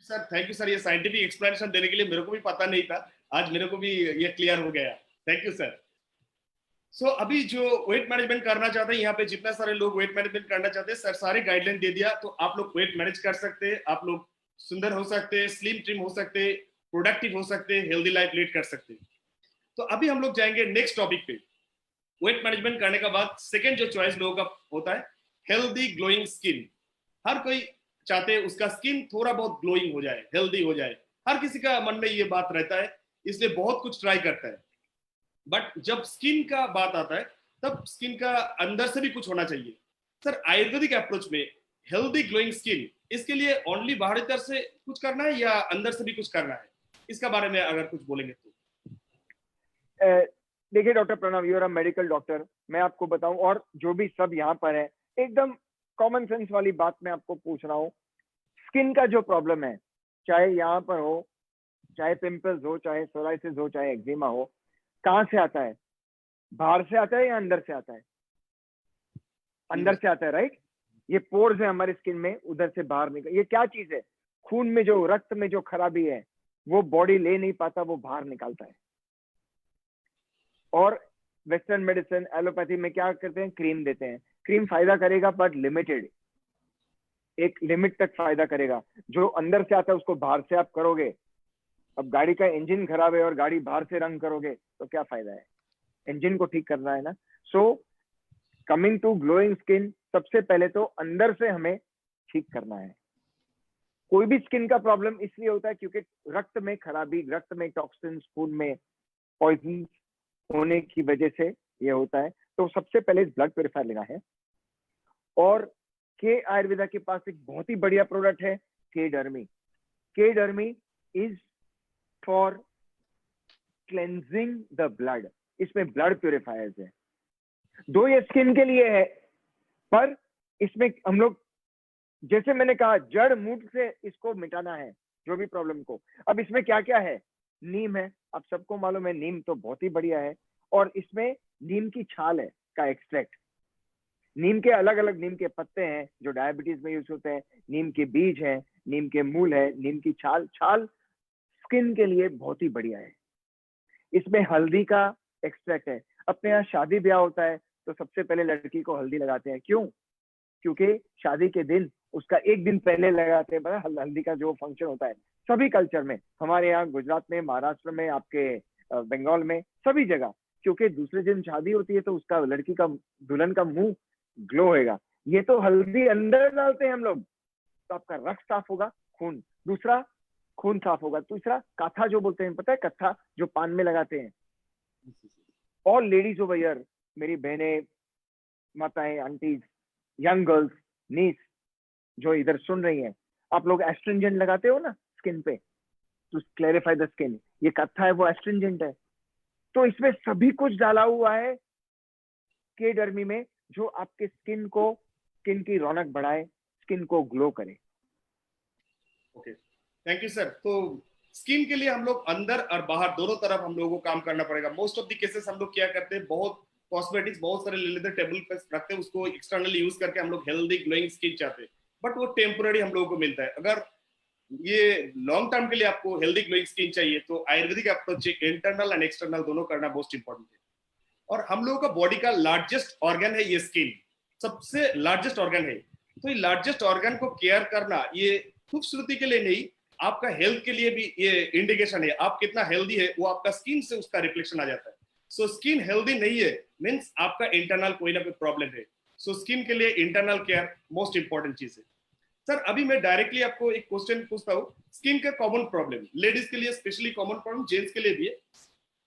Sir thank you sir, ये scientific explanation देने के लिए मेरे को भी पता नहीं था, आज मेरे को भी ये क्लियर हो गया। Thank you sir. सो अभी जो वेट मैनेजमेंट करना चाहते हैं, यहाँ पे जितना सारे लोग वेट मैनेजमेंट करना चाहते हैं, सर सारे गाइडलाइन दे दिया, तो आप लोग वेट मैनेज कर सकते हैं, आप लोग सुंदर हो सकते हैं, स्लिम ट्रिम हो सकते हैं, प्रोडक्टिव हो सकते हैं, हेल्दी लाइफ लीड कर सकते हैं। तो अभी हम लोग जाएंगे नेक्स्ट टॉपिक पे। वेट मैनेजमेंट करने का बाद सेकेंड जो चॉइस लोगों का होता है, हेल्दी ग्लोइंग स्किन। हर कोई चाहते हैं उसका स्किन थोड़ा बहुत ग्लोइंग हो जाए, हेल्दी हो जाए, हर किसी का मन में ये बात रहता है, इसलिए बहुत कुछ ट्राई करता है। बट जब स्किन का बात आता है, तब स्किन का अंदर से भी कुछ होना चाहिए। सर आयुर्वेदिक अप्रोच में हेल्दी ग्लोइंग स्किन, इसके लिए ओनली बाहरी तरफ से कुछ करना है या अंदर से भी कुछ करना है, इसका बारे में अगर कुछ बोलेंगे तो। देखिए doctor Pranav, you are a medical doctor, मैं आपको बताऊं, और जो भी सब यहाँ पर है, एकदम कॉमन सेंस वाली बात मैं आपको पूछ रहा हूँ। स्किन का जो प्रॉब्लम है, चाहे यहाँ पर हो, चाहे पिंपल्स हो, चाहे सोराइसिस हो, चाहे एक्जिमा हो, कहाँ से आता है? बाहर से आता है या अंदर से आता है? अंदर से आता है, राइट? ये पोर्स है हमारे स्किन में, उधर से बाहर निकल, ये क्या चीज है? खून में जो, रक्त में जो खराबी है, वो बॉडी ले नहीं पाता, वो बाहर निकालता है। और वेस्टर्न मेडिसिन, एलोपैथी में क्या करते हैं? क्रीम देते हैं। क्रीम फायदा करेगा बट लिमिटेड, एक लिमिट तक फायदा करेगा। जो अंदर से आता है उसको बाहर से आप करोगे, अब गाड़ी का इंजन खराब है और गाड़ी बाहर से रंग करोगे तो क्या फायदा है? इंजन को ठीक करना है ना। So coming to glowing skin, सबसे पहले तो अंदर से हमें ठीक करना है। कोई भी स्किन का प्रॉब्लम इसलिए होता है क्योंकि रक्त में खराबी, रक्त में टॉक्सिन्स, खून में पॉइजन होने की वजह से ये होता है। तो सबसे पहले ब्लड प्यूरिफायर लेना है। और के आयुर्वेदा के पास एक बहुत ही बढ़िया प्रोडक्ट है, के डर्मी। के dermi is for cleansing the blood. इसमें ब्लड प्यूरिफायर्स है, दो ये स्किन के लिए है, पर इसमें हम लोग, जैसे मैंने कहा, जड़ मूल से इसको मिटाना है, जो भी प्रॉब्लम को। अब इसमें क्या क्या है? नीम है, आप सबको मालूम है, नीम तो बहुत ही बढ़िया है। और इसमें नीम की छाल है का एक्सट्रैक्ट, नीम के अलग अलग नीम के पत्ते हैं जो डायबिटीज में यूज होते हैं, नीम के बीज हैं, नीम के मूल है, नीम की छाल स्किन के लिए बहुत ही बढ़िया है। इसमें हल्दी का एक्सट्रैक्ट है। अपने यहाँ शादी ब्याह होता है तो सबसे पहले लड़की को हल्दी लगाते हैं, क्यों? क्योंकि शादी के दिन उसका एक दिन पहले लगाते हैं, हल्दी का जो फंक्शन होता है सभी कल्चर में, हमारे यहाँ गुजरात में, महाराष्ट्र में, आपके बंगाल में, सभी जगह, क्योंकि दूसरे दिन शादी होती है तो उसका, लड़की का, दुल्हन का मुंह ग्लो होएगा। ये तो हल्दी अंदर डालते हैं हम लोग, तो आपका रक्त साफ होगा, खून, दूसरा खून साफ होगा, तीसरा काथा जो बोलते हैं, पता है कत्था जो पान में लगाते हैं। और लेडीज ओवर हियर, मेरी बहनें, माताएं, आंटीज, यंग गर्ल्स, नीस जो इधर सुन रही हैं, आप लोग एस्ट्रिंजेंट लगाते हो ना स्किन पे टू क्लैरिफाई द स्किन, ये कत्था है, वो एस्ट्रिंजेंट है। तो इसमें सभी कुछ डाला हुआ है के डर्मी में, जो आपके स्किन को, स्किन की रौनक बढ़ाए, स्किन को ग्लो करे। Okay, thank you sir. तो स्किन के लिए हम लोग अंदर और बाहर दोनों तरफ हम लोगों को काम करना पड़ेगा। मोस्ट ऑफ द केसेस हम लोग क्या करते हैं, बहुत कॉस्मेटिक्स बहुत सारे ले लेते हैं, टेबल पे रखते हैं, उसको एक्सटर्नली यूज करके हम लोग हेल्दी ग्लोइंग स्किन चाहते हैं, बट वो टेम्पोररी हम लोगों को मिलता है। अगर ये लॉन्ग टर्म के लिए आपको हेल्दी ग्लोइंग स्किन चाहिए तो Ayurvedic approach internal and external दोनों करना मोस्ट इंपॉर्टेंट है। और हम लोगों का बॉडी का लार्जेस्ट ऑर्गन है ये स्किन, सबसे लार्जेस्ट ऑर्गन है। तो ये लार्जेस्ट ऑर्गन को केयर करना, ये खूबसूरती के लिए नहीं, आपका हेल्थ के लिए भी ये इंडिकेशन है। आप कितना हेल्दी है वो आपका स्किन से उसका रिफ्लेक्शन आ जाता है। सो स्किन हेल्दी नहीं है मीन्स आपका इंटरनल कोई ना कोई प्रॉब्लम है। सो स्किन के लिए इंटरनल केयर मोस्ट इंपॉर्टेंट चीज है। सर अभी मैं डायरेक्टली आपको एक क्वेश्चन पूछता हूँ, स्किन का कॉमन प्रॉब्लम, लेडीज के लिए स्पेशली कॉमन प्रॉब्लम, जेंट्स के लिए भी है,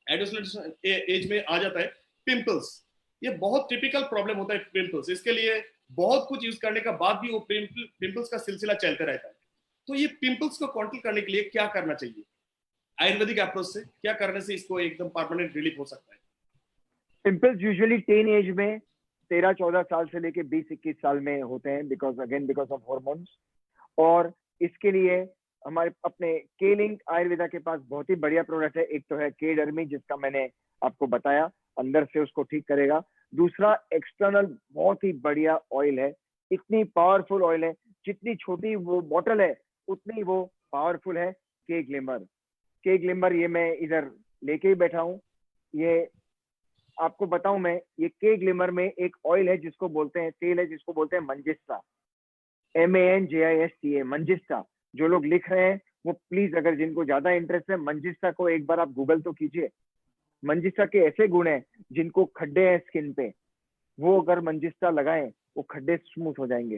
एडोलेसेंट एज में आ जाता है, पिंपल्स। ये बहुत टिपिकल प्रॉब्लम होता है पिंपल्स। इसके लिए बहुत कुछ यूज करने का बाद भी वो पिंपल्स का सिलसिला चलते रहता है। तो ये पिंपल्स को कंट्रोल करने के लिए क्या करना चाहिए? आयुर्वेदिक अप्रोच से क्या करने से इसको एकदम परमानेंट रिलीफ हो सकता है? पिंपल्स यूजुअली टीन एज में 13-14 साल से लेके 20-21 साल में होते हैं, बिकॉज ऑफ हॉर्मोन्स। और इसके लिए हमारे अपने के लिंक आयुर्वेदा के पास बहुत ही बढ़िया प्रोडक्ट है। एक तो है के डर्मी, जिसका मैंने आपको बताया, अंदर से उसको ठीक करेगा। दूसरा एक्सटर्नल बहुत ही बढ़िया ऑयल है, इतनी पावरफुल ऑयल है, जितनी छोटी वो बॉटल है उतनी वो पावरफुल है के ग्लिमर। के ग्लिमर ये मैं इधर लेके ही बैठा हूँ। ये आपको बताऊं मैं, ये के ग्लिमर में एक ऑयल है जिसको बोलते हैं, तेल है जिसको बोलते हैं मंजिस्टा, MANJISTA, मंजिस्टा। जो लोग लिख रहे हैं वो प्लीज, अगर जिनको ज्यादा इंटरेस्ट है, मंजिस्टा को एक बार आप गूगल तो कीजिए। मंजिस्टा के ऐसे गुण हैं, जिनको खड्डे हैं स्किन पे, वो अगर मंजिस्टा लगाएं वो खड्डे स्मूथ हो जाएंगे।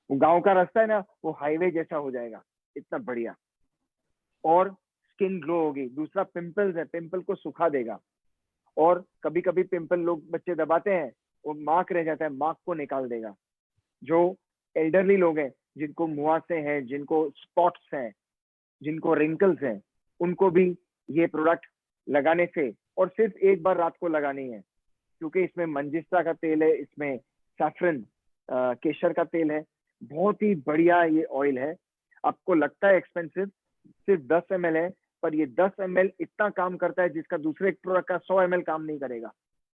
वो गांव का रास्ता है ना, वो हाईवे जैसा हो जाएगा, इतना बढ़िया। और स्किन ग्लो होगी। दूसरा, पिंपल्स है, पिंपल को सुखा देगा। और कभी कभी पिंपल लोग बच्चे दबाते हैं, वो मार्क रह जाता है, मार्क को निकाल देगा। जो एल्डरली लोग हैं, जिनको मुहासे हैं, जिनको स्पॉट्स हैं, जिनको रिंकल्स हैं, उनको भी ये प्रोडक्ट लगाने से, और सिर्फ एक बार रात को लगानी है, क्योंकि इसमें मंजिस्टा का तेल है, इसमें सैफरन केसर का तेल है। बहुत ही बढ़िया ये ऑयल है। आपको लगता है एक्सपेंसिव, सिर्फ 10 ml है, पर ये 10 ml इतना काम करता है जिसका दूसरे प्रोडक्ट का 100 ml काम नहीं करेगा,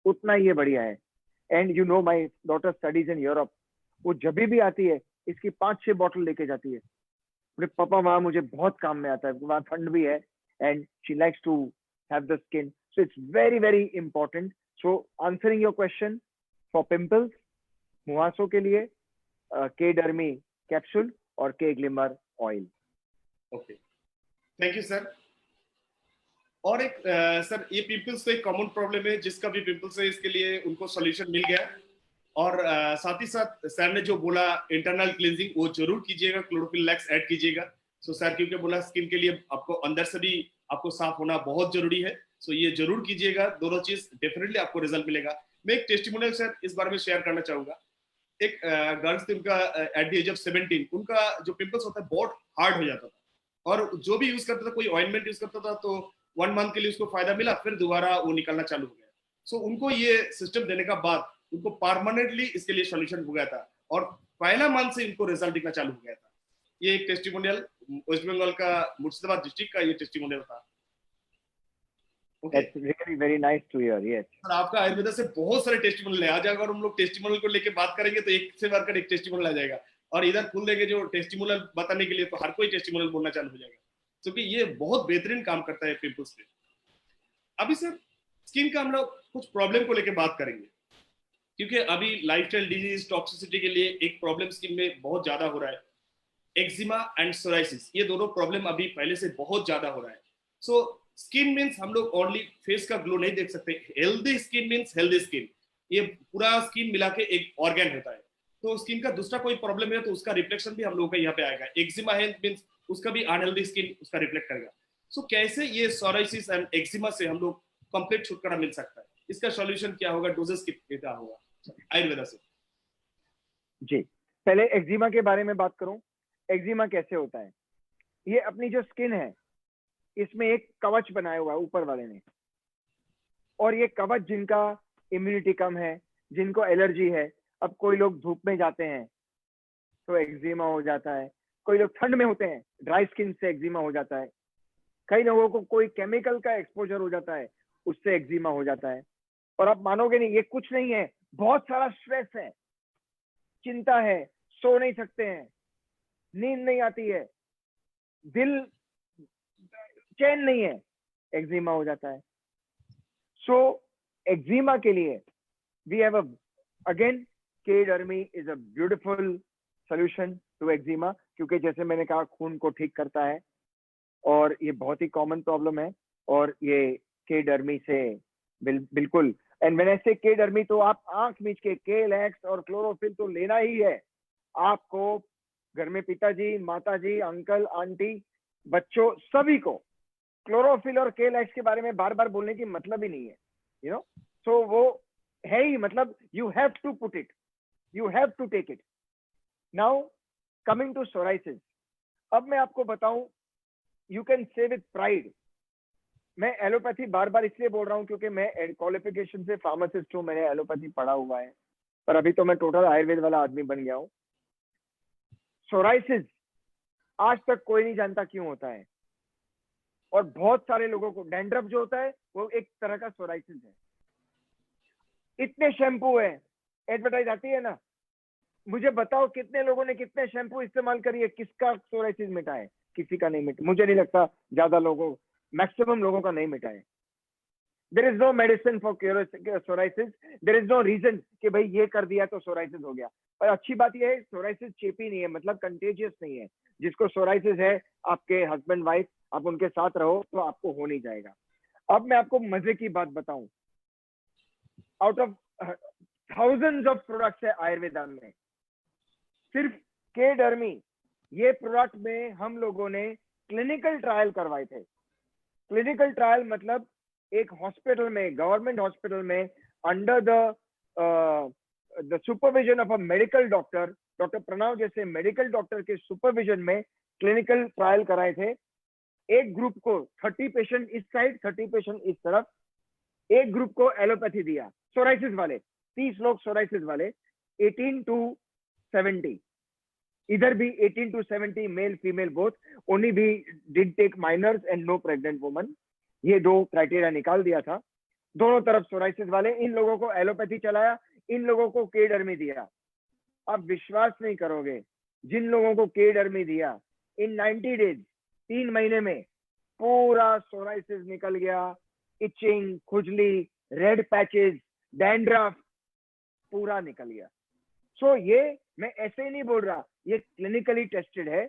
उतना ये बढ़िया है। And you know, my daughter studies in Europe. वो जब भी आती है इसकी 5-6 बॉटल लेके जाती है। बोले पापा वहां मुझे बहुत काम में आता है, वहां ठंड भी है, and she likes to have the skin, so it's very very important. So answering your question, for pimples, मुहासों के लिए के डर्मी कैप्सूल और के glimmer oil. Okay, thank you sir. और एक सर, ये पिंपल्स तो एक कॉमन प्रॉब्लम है, जिसका भी पिंपल्स है इसके लिए उनको सॉल्यूशन मिल गया। और साथ ही साथ सर ने जो बोला इंटरनल क्लींजिंग, वो जरूर कीजिएगा, क्लोरोफिल लैक्स ऐड कीजिएगा। सो सर क्योंकि बोला स्किन के लिए आपको अंदर से भी आपको साफ होना बहुत जरूरी है। सो ये जरूर कीजिएगा, दोनों चीज डेफिनेटली आपको रिजल्ट मिलेगा। मैं एक टेस्टिमोनियल सर इस बारे में शेयर करना चाहूंगा। एक गर्ल्स थी, उनका एट द एज ऑफ 17 उनका जो पिंपल्स होता है बहुत हार्ड हो जाता था, और जो भी यूज करता था, कोई ऑइंटमेंट यूज करता था तो 1 मंथ के लिए उसको फायदा मिला, फिर दोबारा वो निकलना चालू हो गया। सो उनको ये सिस्टम देने का बाद उनको परमानेंटली इसके लिए सॉल्यूशन हो गया था, और पहला मंथ से इनको रिजल्ट दिखना चालू हो गया था। ये एक टेस्टिमोनियल वेस्ट बंगाल का मुर्शिदाबाद डिस्ट्रिक्ट का ये टेस्टिमोनियल था। Okay, That's really very nice to hear. Yes. Sir आपका आयुर्वेदा से बहुत सारे टेस्टिमोनियल है। आज अगर हम लोग टेस्टिमोनियल को लेके बात करेंगे तो एक से बढ़कर एक टेस्टिमोनियल आ जाएगा, और इधर खुल देंगे जो टेस्टिमोनियल बताने के लिए तो हर कोई टेस्टिमोनियल बोलना चालू हो जाएगा, क्योंकि ये बहुत बेहतरीन काम करता है पिंपल्स पे। अभी सर स्किन का हम लोग कुछ प्रॉब्लम को लेके बात करेंगे, क्योंकि अभी लाइफस्टाइल डिजीज टॉक्सिसिटी के लिए एक प्रॉब्लम स्किन में बहुत ज्यादा हो रहा है, एक्जिमा एंड सोराइसिस। ये दोनों प्रॉब्लम अभी पहले से बहुत ज्यादा हो रहा है। सो स्किन मीन्स हम लोग ओनली फेस का ग्लो नहीं देख सकते, healthy skin means healthy skin. ये पूरा स्किन मिला के एक ऑर्गन होता है। तो स्किन का दूसरा कोई प्रॉब्लम है तो उसका रिफ्लेक्शन भी हम लोगों का यहाँ पे आएगा। एक्जिमा है मीन्स उसका भी अनहेल्दी स्किन उसका रिफ्लेक्ट करेगा। सो कैसे ये सोराइसिस एंड एक्जिमा से हम लोग कंप्लीट छुटकारा मिल सकता है, इसका सॉल्यूशन क्या होगा, डोजेस कितना होगा आयुर्वेदा से? जी, पहले एक्जिमा के बारे में बात करूं। एक्जिमा कैसे होता है? ये अपनी जो स्किन है, इसमें एक कवच बनाया हुआ है ऊपर वाले ने, और ये कवच जिनका इम्यूनिटी कम है, जिनको एलर्जी है, अब कोई लोग धूप में जाते हैं तो एक्जिमा हो जाता है, कोई लोग ठंड में होते हैं, ड्राई स्किन से एक्जिमा हो जाता है, कई लोगों को कोई केमिकल का एक्सपोजर हो जाता है, उससे एक्जिमा हो जाता है। और आप मानोगे नहीं, ये कुछ नहीं है, बहुत सारा स्ट्रेस है, चिंता है, सो नहीं सकते हैं, नींद नहीं आती है, दिल चैन नहीं है, एक्जिमा हो जाता है। सो एक्जिमा के लिए we have again K dermi is a beautiful solution to eczema, क्योंकि जैसे मैंने कहा खून को ठीक करता है, और ये बहुत ही कॉमन प्रॉब्लम है, और ये के डर्मी से बिल्कुल। एंड व्हेन आई से के डर्मी, तो आप आंख मीच के के लैक्स और क्लोरोफिल तो लेना ही है आपको। घर में पिताजी, माताजी, अंकल, आंटी, बच्चों, सभी को क्लोरोफिल और के लैक्स के बारे में बार बार बोलने की मतलब ही नहीं है, यू नो। सो वो है ही, मतलब you have to put it, you have to take it. Now coming to psoriasis, अब मैं आपको बताऊं, you can say with pride, मैं एलोपैथी बार बार इसलिए बोल रहा हूं क्योंकि मैं क्वालिफिकेशन से फार्मासिस्ट हूं, मैंने एलोपैथी पढ़ा हुआ है, पर अभी तो मैं टोटल आयुर्वेद वाला आदमी बन गया हूं। सोराइसिस आज तक कोई नहीं जानता क्यों होता है, और बहुत सारे लोगों को डैंड्रफ जो होता है वो एक तरह का सोराइसिस है। इतने शैम्पू है, एडवर्टाइज आती है ना, मुझे बताओ कितने लोगों ने कितने शैम्पू इस्तेमाल करिए, किसका सोराइसिस मिटा है? किसी का नहीं मिटा, मुझे नहीं लगता ज्यादा लोगों, मैक्सिमम लोगों का नहीं मिटा है। There is no medicine for psoriasis, there is no reason कि भाई ये कर दिया तो सोराइसिस हो गया। और अच्छी बात यह है सोराइसिस चेपी नहीं है, मतलब कंटेजियस नहीं है। जिसको सोराइसिस है, आपके हस्बैंड वाइफ आप उनके साथ रहो तो आपको हो नहीं जाएगा। अब मैं आपको मजे की बात बताऊं, out of thousands of products है आयुर्वेदा में, सिर्फ के डर्मी ये प्रोडक्ट में हम लोगों ने क्लिनिकल ट्रायल करवाए थे। क्लिनिकल ट्रायल मतलब एक हॉस्पिटल में, गवर्नमेंट हॉस्पिटल में, under the supervision of a medical doctor, doctor Pranav जैसे मेडिकल डॉक्टर के सुपरविजन में क्लिनिकल ट्रायल कराए थे। एक ग्रुप को 30 पेशेंट इस साइड, 30 पेशेंट इस तरफ, एक ग्रुप को एलोपैथी दिया, सोराइसिस वाले 30 लोग सोराइसिस वाले, 18 to 70, इधर भी 18 to 70 male female both, only भी did take minors and no pregnant woman. ये दो क्राइटेरिया निकाल दिया था। दोनों तरफ सोराइसिस वाले, इन लोगों को एलोपैथी चलाया, इन लोगों को के डर्मी दिया। आप विश्वास नहीं करोगे, जिन लोगों को के डर्मी दिया इन 90 डेज, 3 महीने में पूरा सोराइसिस निकल गया, इचिंग, खुजली, रेड पैचेस, डैंड्रफ पूरा निकल गया। सो ये मैं ऐसे ही नहीं बोल रहा, ये क्लिनिकली टेस्टेड है।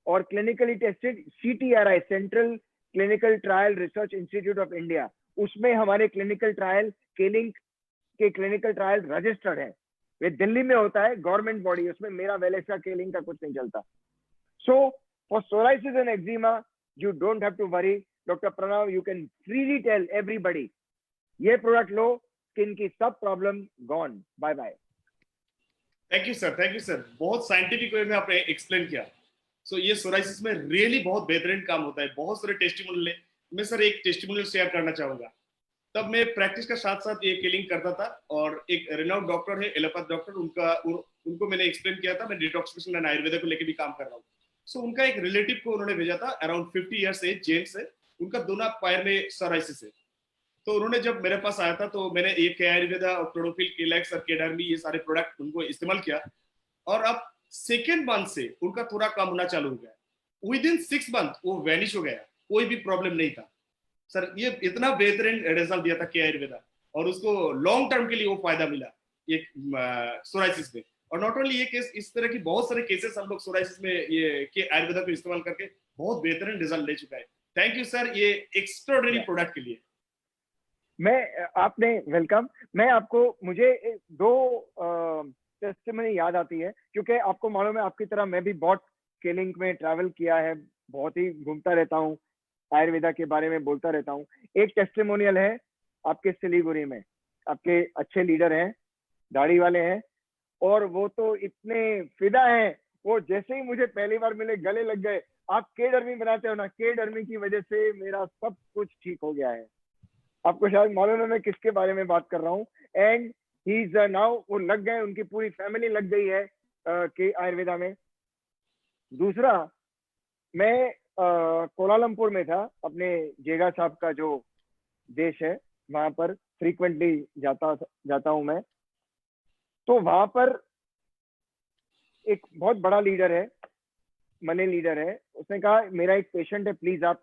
और clinically tested CTRI, central clinical trial research institute of India, उसमें हमारे क्लिनिकल ट्रायल, केलिंक के क्लिनिकल ट्रायल रजिस्टर्ड है। ये दिल्ली में होता है, गवर्नमेंट बॉडी, उसमें मेरा वेलेक्सा केलिंक का कुछ नहीं चलता। So for psoriasis and eczema you don't have to worry. Doctor Pranav, you can freely tell everybody, ये प्रोडक्ट लो, स्किन की सब problem gone, bye bye. Thank you sir, thank you sir, बहुत साइंटिफिक वे में आपने एक्सप्लेन किया। सो ये psoriasis में रियली बहुत बेहतरीन काम होता है। बहुत सारे टेस्टिमोनियल है, मैं सर एक टेस्टिमोनियल शेयर करना चाहूंगा। तब मैं प्रैक्टिस का साथ साथ ये केलिंग करता था, और एक रेनाउंड डॉक्टर है, एलोपैथ डॉक्टर, उनको मैंने एक्सप्लेन किया था मैं डिटॉक्सिफिकेशन एंड आयुर्वेदा को लेकर भी काम कर रहा हूँ। सो उनका एक रिलेटिव को उन्होंने भेजा था, अराउंड 50 ईयर्स एज, जेम्स है, उनका दोनों पैर में सोराइसिस है। तो उन्होंने जब मेरे पास आया था तो मैंने ये के आयुर्वेदा और क्लोरोफिल, केलैक्स और केडर्मी ये सारे प्रोडक्ट उनको इस्तेमाल किया, और अब सेकेंड मंथ से उनका थोड़ा कम होना चालू हो गया। विद इन 6 मंथ वो वैनिश हो गया, कोई भी प्रॉब्लम नहीं था सर। ये इतना बेहतरीन रिजल्ट दिया था के आयुर्वेदा, और उसको लॉन्ग टर्म के लिए वो फायदा मिला ये सोराइसिस में। और नॉट ओनली ये केस, इस तरह की बहुत सारे केसेस हम लोग सोराइसिस में ये के आयुर्वेदा को इस्तेमाल करके बहुत बेहतरीन रिजल्ट ले चुका है। थैंक यू सर ये एक्स्ट्राऑर्डिनरी प्रोडक्ट के लिए। मैं, आपने वेलकम। मैं आपको, मुझे दो टेस्टिमनी याद आती है, क्योंकि आपको मालूम है आपकी तरह मैं भी बहुत केलिंक में ट्रैवल किया है, बहुत ही घूमता रहता हूँ, आयुर्वेदा के बारे में बोलता रहता हूँ। एक टेस्टिमोनियल है आपके सिलीगुड़ी में, आपके अच्छे लीडर हैं, दाढ़ी वाले हैं, और वो तो इतने फिदा हैं, वो जैसे ही मुझे पहली बार मिले गले लग गए। आप के डर्मी बनाते हो ना, के डर्मी की वजह से मेरा सब कुछ ठीक हो गया है। आपको शायद मालूम है मैं किसके बारे में बात कर रहा हूँ। एंड ही इज नाउ, वो लग गए, उनकी पूरी फैमिली लग गई है के आयुर्वेदा में। दूसरा, मैं कोलालमपुर में था, अपने जेगा साहब का जो देश है, वहां पर फ्रीक्वेंटली जाता हूं मैं। तो वहां पर एक बहुत बड़ा लीडर है, मनी लीडर है, उसने कहा मेरा एक पेशेंट है, प्लीज आप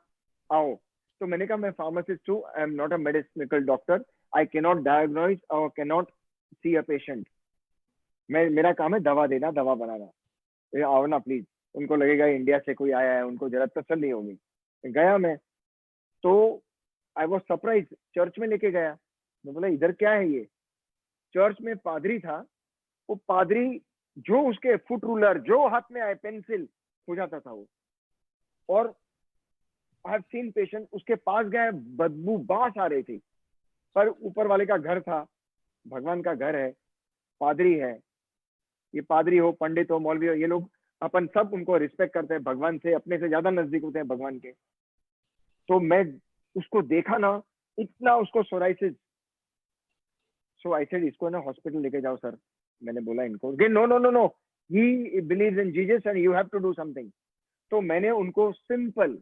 आओ। तो मैंने कहा मैं फार्मासिस्ट हूँ, I am not a medical doctor, I can not diagnose or can not see a patient. मेरा काम है दवा देना, दवा बनाना, आओ ना प्लीज। उनको लगेगा इंडिया से कोई आया है, उनको जरा तसल्ली होगी। गया मैं, तो आई वॉज सरप्राइज, चर्च में लेके गया। मैं बोला इधर क्या है ये? चर्च में पादरी था, वो पादरी जो उसके फुट रूलर जो हाथ में आए, पेंसिल हो जाता था वो। और आई हैव सीन पेशेंट, उसके पास गए, बदबू बांस आ रही थी, पर ऊपर वाले का घर था, भगवान का घर है, पादरी है। ये पादरी हो, पंडित हो, मौलवी हो, ये लोग अपन सब उनको रिस्पेक्ट करते हैं, भगवान से अपने से ज्यादा नजदीक होते हैं भगवान के। तो मैं उसको देखा ना, इतना उसको सोराइसिस। सो आई सेड इसको ना हॉस्पिटल लेके जाओ सर। मैंने बोला इनको, no no no no, he believes in Jesus and you have to do something. तो मैंने उनको सिंपल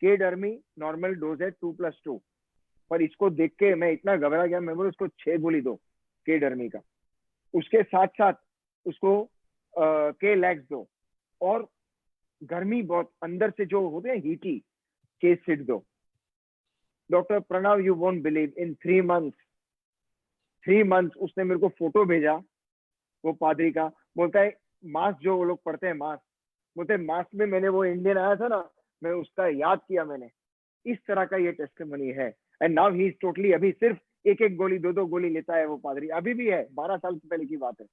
के डर्मी नॉर्मल डोज है 2+2, पर इसको देख के मैं इतना घबरा गया, मैं बोला उसको 6 गोली दो के डर्मी का, उसके साथ साथ उसको के लैक्स दो, और गर्मी बहुत अंदर से जो होते हैं हीटी, केस सिट दो। Doctor Pranav, you won't believe, in 3 months उसने मेरे को फोटो भेजा वो पादरी का। बोलता है मास जो वो लोग पढ़ते हैं मास, बोलते हैं मास में मैंने वो इंडियन आया था ना, मैं उसका याद किया मैंने। इस तरह का ये टेस्टिमनी है। And now he is totally, अभी सिर्फ एक एक गोली, दो दो गोली लेता है वो पादरी, अभी भी है, 12 साल पहले की बात है।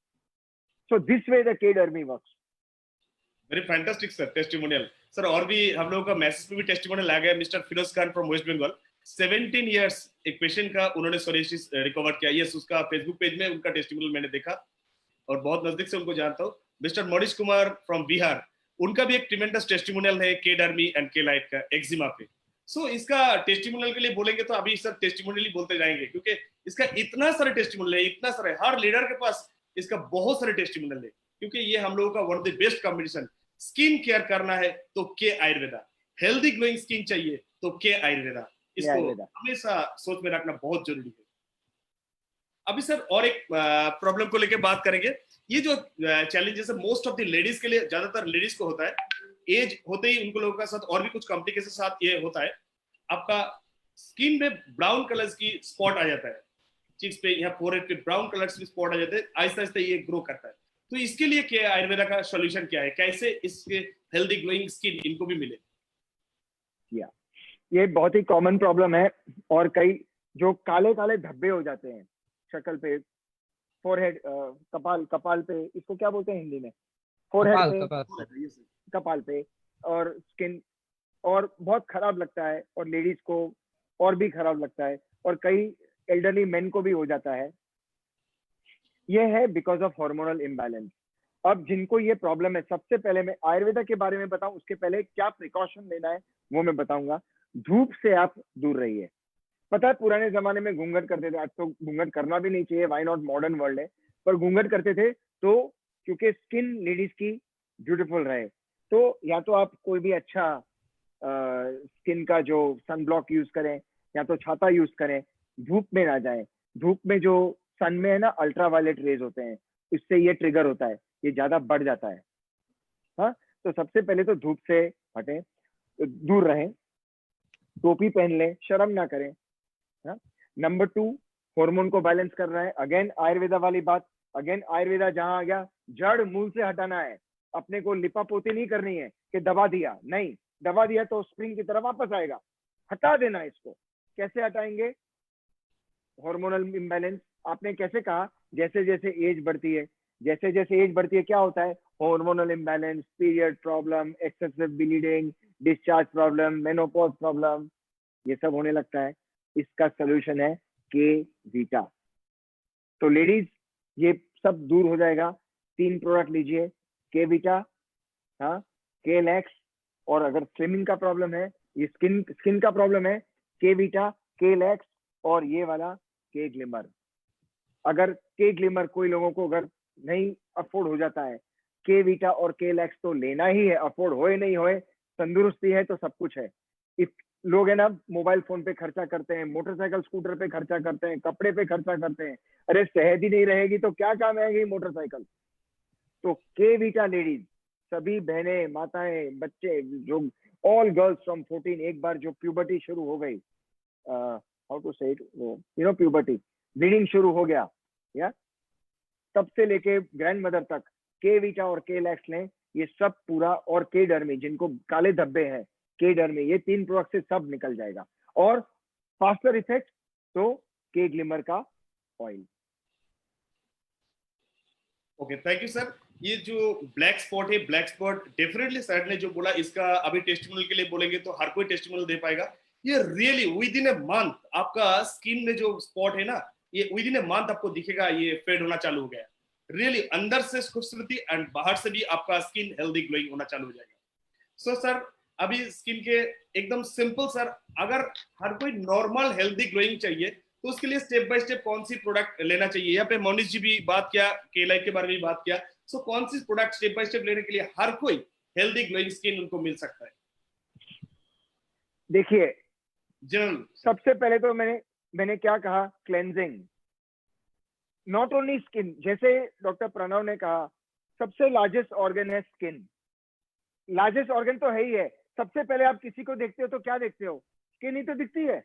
So this way the केड army works. Very fantastic sir testimonial. Sir और भी हम लोगों का मैसेज पे भी टेस्टिमोनियल आ गया। Mister Firoz Khan from West Bengal, 17 years एक पेशेंट का उन्होंने सोरियासिस रिकवर किया। यस, उसका फेसबुक पेज में उनका टेस्टिमोनियल मैंने देखा और बहुत नजदीक से उनको जानता हूँ। मिस्टर मनीष कुमार फ्रॉम बिहार, उनका भी एक ट्रिमेंडस टेस्टिमोनियल है केड आर्मी एंड के लाइट का एक्जिमा पे। सो इसका टेस्टिमोनियल के लिए बोलेंगे तो अभी सर टेस्टिमोनियल ही बोलते जाएंगे, क्योंकि इसका इतना सारा टेस्टिमोनियल है, इतना सारा है, हर लीडर के पास इसका बहुत सारे टेस्टिमोनियल है। क्योंकि ये हम लोगों का one of the best combination. Skin care करना है तो के आयुर्वेदा, हेल्दी ग्लोइंग स्किन चाहिए तो के आयुर्वेदा, इसको आयुर्वेदा। हमेशा सोच में रखना बहुत जरूरी है। अभी सर और एक प्रॉब्लम को लेकर बात करेंगे। ये जो चैलेंजेस है मोस्ट ऑफ द लेडीज के लिए, ज्यादातर लेडीज को होता है। एज होते ही उनको लोगों का साथ और भी कुछ कॉम्प्लिकेशन साथ ये होता है, आपका स्किन में ब्राउन कलर्स की स्पॉट आ जाता है, चीक्स पे, यहाँ फोरहेड पे ब्राउन कलर्स की स्पॉट आ जाते हैं, आहिस्ता आहिस्ता ये ग्रो करता है। तो इसके लिए क्या आयुर्वेदा का सॉल्यूशन क्या है, कैसे इसके हेल्दी ग्लोइंग स्किन इनको भी मिले? या ये बहुत ही कॉमन प्रॉब्लम है। और कई जो काले काले धब्बे हो जाते हैं शक्ल पे, फोरहेड, कपाल, कपाल पे, इसको क्या बोलते हैं हिंदी में, फोरहेड कपाल पे, कपाल कपाल पे, और स्किन, और बहुत खराब लगता है, और लेडीज को और भी खराब लगता है, और कई एल्डरली मेन को भी हो जाता है। ये है बिकॉज ऑफ हार्मोनल इम्बैलेंस। अब जिनको ये प्रॉब्लम है, सबसे पहले मैं आयुर्वेदा के बारे में बताऊं, उसके पहले क्या प्रिकॉशन लेना है वो मैं बताऊंगा। धूप से आप दूर रहिए। पता है पुराने जमाने में घूंघट करते थे, आज तो घूंघट करना भी नहीं चाहिए, व्हाई नॉट, मॉडर्न वर्ल्ड है, पर घूंघट करते थे तो क्योंकि स्किन लेडीज की ब्यूटीफुल रहे। तो या तो आप कोई भी अच्छा स्किन का जो सन ब्लॉक यूज करें, या तो छाता यूज करें, धूप में ना जाएं। धूप में जो सन में है ना अल्ट्रा वायलेट रेज होते हैं, इससे ये ट्रिगर होता है, ये ज्यादा बढ़ जाता है। हाँ, तो सबसे पहले तो धूप से हटें, दूर रहें, टोपी पहन लें, शर्म ना करें। हाँ। नंबर 2, हार्मोन को बैलेंस कर रहा है, अगेन आयुर्वेदा वाली बात। अगेन आयुर्वेदा जहां आ गया, जड़ मूल से हटाना है। अपने को लिपापोती नहीं करनी है कि दबा दिया, नहीं, दबा दिया तो स्प्रिंग की तरह वापस आएगा। हटा देना है इसको। कैसे हटाएंगे? हार्मोनल इम्बैलेंस, आपने कैसे कहा, जैसे जैसे एज बढ़ती है, जैसे जैसे एज बढ़ती है क्या होता है, hormonal imbalance, period problem, excessive bleeding, discharge problem, menopause problem, ये सब होने लगता है। इसका सोल्यूशन है के वीटा। तो लेडीज ये सब दूर हो जाएगा। 3 प्रोडक्ट लीजिए, के वीटा, हाँ, के लैक्स, और अगर स्लिमिंग का प्रॉब्लम है, ये स्किन का प्रॉब्लम है, के वीटा, के लैक्स, और ये वाला के ग्लिमर। अगर के ग्लिमर कोई लोगों को अगर नहीं अफोर्ड हो जाता है, के वीटा और के लैक्स तो लेना ही है, अफोर्ड होए नहीं होए, तंदुरुस्ती है तो सब कुछ है। लोग है ना मोबाइल फोन पे खर्चा करते हैं, मोटरसाइकिल स्कूटर पे खर्चा करते हैं, कपड़े पे खर्चा करते हैं। अरे सेहत ही नहीं रहेगी तो क्या काम आएगी मोटरसाइकिल? तो के वीटा लेडीज, सभी बहनें, माताएं, बच्चे, जो ऑल गर्ल्स फ्रॉम 14, एक बार जो प्यूबर्टी शुरू हो गई, हाउ टू से इट, वो प्यूबर्टी, ब्लीडिंग शुरू हो गया, या तब से लेके ग्रैंड मदर तक के वीटा और के लैक्स लें, ये सब पूरा, और के डर्मी, जिनको काले धब्बे हैं, के डर्मी, ये 3 प्रोडक्ट से सब निकल जाएगा। और फास्टर इफेक्ट तो के ग्लिमर का oil. Okay, thank you sir. ये जो ब्लैक स्पॉट है, ब्लैक स्पॉट डेफिनेटली सर ने जो बोला, इसका अभी टेस्टिमोनियल के लिए बोलेंगे तो हर कोई टेस्टिमोनियल दे पाएगा। ये really with in a month आपका स्किन में जो स्पॉट है ना, ये विद इन ए मंथ आपको दिखेगा, ये फेड होना चालू हो गया। रियली अंदर से खूबसूरती एंड बाहर से भी आपका स्किन हेल्दी ग्लोइंग होना चालू हो जाएगा। सो सर अभी स्किन के एकदम सिंपल सर, अगर हर कोई नॉर्मल हेल्दी ग्लोइंग चाहिए तो उसके लिए स्टेप बाय स्टेप कौन सी प्रोडक्ट लेना चाहिए? यहाँ पे मोनिश जी भी बात किया, केलाइट के बारे में भी बात किया। सो कौन सी प्रोडक्ट स्टेप बाय स्टेप लेने के लिए हर कोई हेल्दी ग्लोइंग स्किन उनको मिल सकता है? देखिए, जनरल सबसे पहले तो मैंने क्या कहा, क्लेंजिंग, नॉट ओनली स्किन। जैसे डॉक्टर प्रणव ने कहा, सबसे लार्जेस्ट ऑर्गन है स्किन। लार्जेस्ट ऑर्गन तो है ही है। सबसे पहले आप किसी को देखते हो तो क्या देखते हो? स्किन ही तो दिखती है,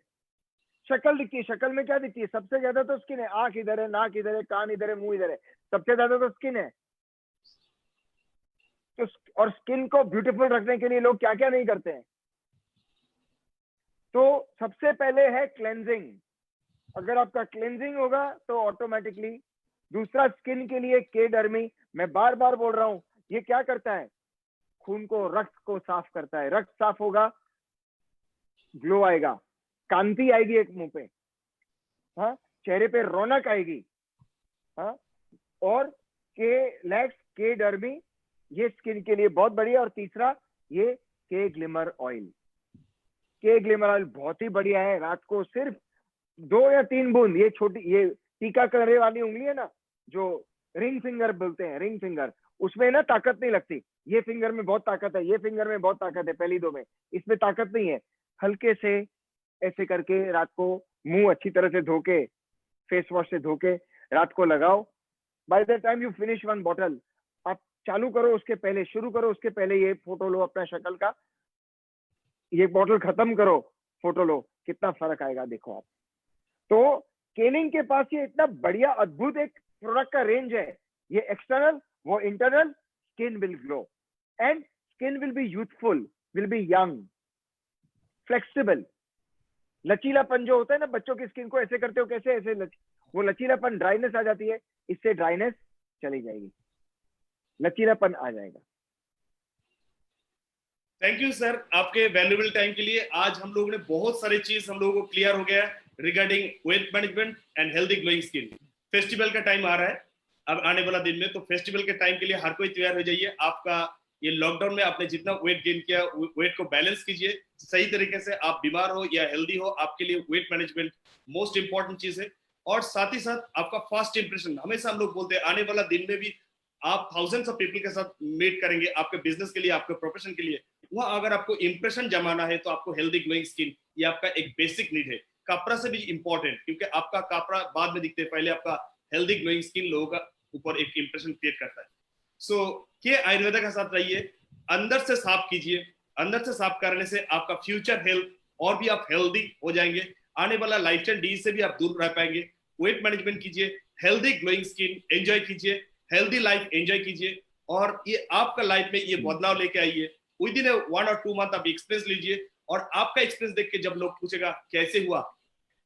शक्ल दिखती है। शक्ल में क्या दिखती है? सबसे ज्यादा तो स्किन है। आंख इधर है, नाक इधर है, कान इधर है, मुंह इधर है, सबसे ज्यादा तो स्किन है। तो और स्किन को ब्यूटीफुल रखने के लिए लोग क्या क्या नहीं करते हैं। तो सबसे पहले है क्लेंजिंग। अगर आपका क्लेंजिंग होगा तो ऑटोमेटिकली, दूसरा स्किन के लिए के डर्मी, मैं बार बार बोल रहा हूं, ये क्या करता है? खून को, रक्त को साफ करता है। रक्त साफ होगा, ग्लो आएगा, कांति आएगी एक मुंह पे, हाँ, चेहरे पे रौनक आएगी, हाँ। और के लैक्स, के डर्मी, ये स्किन के लिए बहुत बढ़िया। और तीसरा ये के ग्लिमर ऑयल। के ग्लिमर ऑयल बहुत ही बढ़िया है। रात को सिर्फ 2 या 3 बूंद, ये छोटी, ये टीका करने वाली उंगली है ना, जो रिंग फिंगर बोलते हैं, रिंग फिंगर, उसमें ना ताकत नहीं लगती। ये फिंगर में बहुत ताकत है, ये फिंगर में बहुत ताकत है, पहली 2 में, इसमें ताकत नहीं है। हल्के से ऐसे करके रात को मुंह अच्छी तरह से धो के, फेस वॉश से धो के रात को लगाओ। By the time you finish 1 bottle, आप चालू करो उसके पहले, शुरू करो उसके पहले ये फोटो लो अपना शक्ल का, ये बॉटल खत्म करो, फोटो लो, कितना फर्क आएगा देखो आप। तो केनिंग के पास ये इतना बढ़िया अद्भुत एक प्रोडक्ट का रेंज है। ये एक्सटर्नल, वो internal. Skin will glow and skin will be youthful, will be young, flexible. लचीलापन जो होता है ना, बच्चों की स्किन को ऐसे करते हो कैसे, ऐसे वो लचीलापन, ड्राइनेस आ जाती है, इससे ड्राइनेस चली जाएगी, लचीलापन आ जाएगा। थैंक यू सर आपके वैल्यूएबल टाइम के लिए। आज हम लोगों ने बहुत सारी चीज हम लोगों को क्लियर हो गया है regarding weight management and healthy glowing skin. Festival का टाइम आ रहा है अब आने वाला दिन में, तो फेस्टिवल के टाइम के लिए हर कोई तैयार हो जाइए। आपका ये लॉकडाउन में आपने जितना वेट गेन किया, वेट को बैलेंस कीजिए सही तरीके से। आप बीमार हो या हेल्दी हो, आपके लिए वेट मैनेजमेंट मोस्ट इंपॉर्टेंट चीज है। और साथ ही साथ आपका फर्स्ट इंप्रेशन, हमेशा हम लोग बोलते हैं आने वाला दिन में भी आप थाउजेंड्स ऑफ पीपल के साथ मीट करेंगे, आपके बिजनेस के लिए, आपके प्रोफेशन के लिए। वहां अगर आपको इंप्रेशन जमाना है तो आपको हेल्दी ग्लोइंग स्किन, ये आपका एक बेसिक नीड है, कपड़ा से भी इंपॉर्टेंट, क्योंकि आपका कपड़ा बाद में दिखते है, पहले आपका हेल्दी ग्लोइंग स्किन लोगों का ऊपर एक इंप्रेशन क्रिएट करता है। सो के आयुर्वेदा के साथ रहिए, अंदर से साफ कीजिए। अंदर से साफ करने से आपका फ्यूचर हेल्थ और भी आप हेल्दी हो जाएंगे। आने वाला लाइफस्टाइल डिजीज से भी आप दूर रह पाएंगे। वेट मैनेजमेंट कीजिए, हेल्दी ग्लोइंग स्किन एंजॉय कीजिए, हेल्दी लाइफ एंजॉय कीजिए, और ये आपका लाइफ में ये बदलाव लेके आइए। विद इन 1 और 2 मंथ आप एक्सपीरियंस लीजिए, और आपका एक्सपीरियंस देख के जब लोग पूछेगा कैसे हुआ,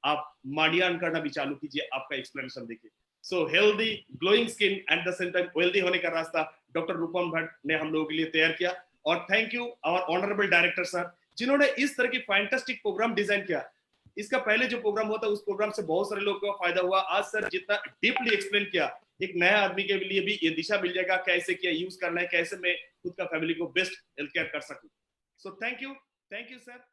आप मांडियान करना भी चालू कीजिए आपका एक्सप्लेनेशन देखिए। So healthy glowing skin at the same time wealthy होने का रास्ता डॉक्टर रूपम भट्ट ने हम लोगों के लिए तैयार किया। और thank you our honourable director sir, जिन्होंने इस तरह की फैंटास्टिक प्रोग्राम डिजाइन किया। इसका पहले जो प्रोग्राम हुआ था उस प्रोग्राम से बहुत सारे लोगों को फायदा हुआ। आज सर जितना डीपली एक्सप्लेन किया, एक नया आदमी के लिए भी ये दिशा मिल जाएगा कैसे क्या यूज करना है, कैसे मैं खुद का फैमिली को बेस्ट हेल्थ केयर कर सकूं। So thank you sir.